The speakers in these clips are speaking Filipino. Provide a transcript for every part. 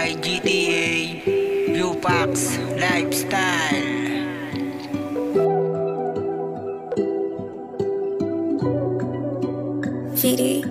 by GTA Lupax Lifestyle. VD.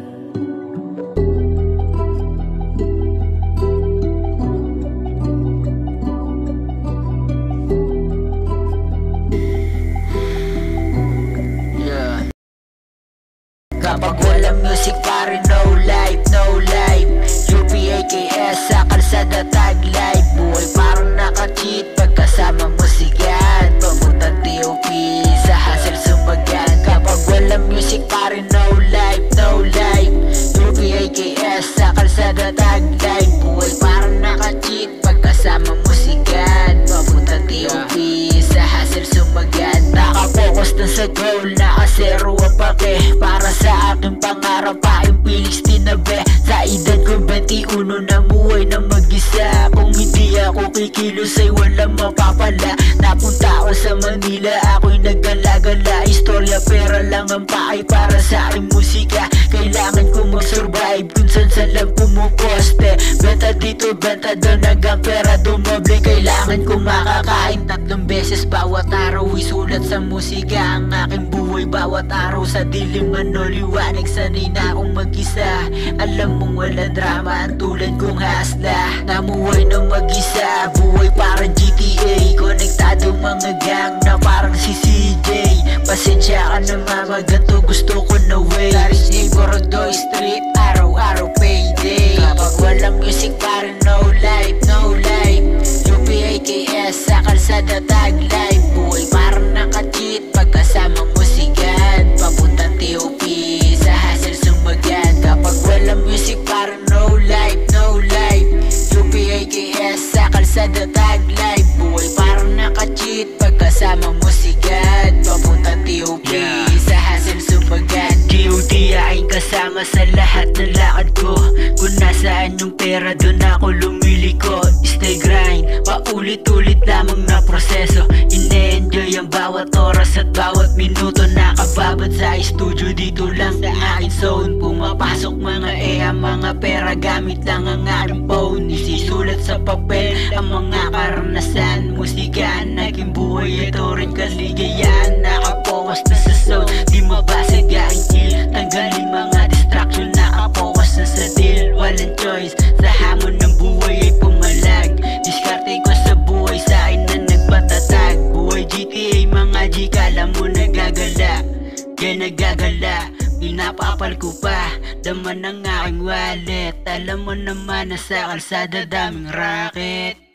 Kapag walang music pare no life, no life. UPAKS sa kalsada tag life. Buhay parang naka-cheat pagkasama musikan. Papuntang TOP sa hassle sumagan. Kapag walang music pare no life, no life. UPAKS sa kalsada tag life. Buhay parang naka-cheat pagkasama musikan. Papuntang TOP sa hassle sumagan. Nakapokus na sa goal, naka-zero ang pake. Para sa aking pangarap yung Felix tinabi. Sa edad ko 21 namuhay na mag-isa. Kung hindi ako kikilos ay walang mapapala. Napunta ako sa Manila, ako'y naggala-gala. Istorya pera lang ang paay para sa aking musika. Kailangan ko mag-survive kung saan lang pumuposte. Benta dito, benta doon, hanggang pera dumoble. Kailangan ko makakain 3 beses bawat araw. Isulat sa musika ang aking buhay bawat araw. Sa dilim liwanag, sanay na akong mag-isa. Alam mong walang drama ang tulad kong hasla. Namuhay ng mag-isa, buhay parang GTA. Konektado mga gang na parang si CJ. Pasensya ka na mama, ganito gusto ko na way. Taris ni Borodoy Street, araw-araw payday. Kapag walang music parang no life, no life. UPAKS sa kalsada tag life. Buhay parang naka-cheat pagkasama musikan. Papuntang TOP sa hassle sumagan. Kapag walang music parang no life, no life. UPAKS sa kalsada tag life. Buhay parang naka-cheat pagkasama musikan. Papuntang TOP sa hassle sumagan. GOD aking kasama sa lahat ng lakad ko. Kung nasaan yung pera doon ako lumiliko. Stay grind, paulit-ulit lamang na proseso. Ine-enjoy ang bawat oras at bawat minuto. Nakababad sa studio dito lang sa aking zone. Pumapasok mga mga pera gamit lang ang aking phone. Isisulat sa papel ang mga karanasan. Musika naging buhay, ito rin kaligayahan. Nakapokus na sa zone, di mabasag aking chill. Tanggalin mga distraction, nakapokus na sa deal. Walang choice, sa hamon ng buhay ay pumalag. Diskarte ko sa buhay, sa akin na nagpatatag. Buhay GTA, mga G, kala mo nagagala. Kaya nagagala, pinapapal ko pa. Daman ng aking wallet. Alam mo naman na sa kalsada daming racket.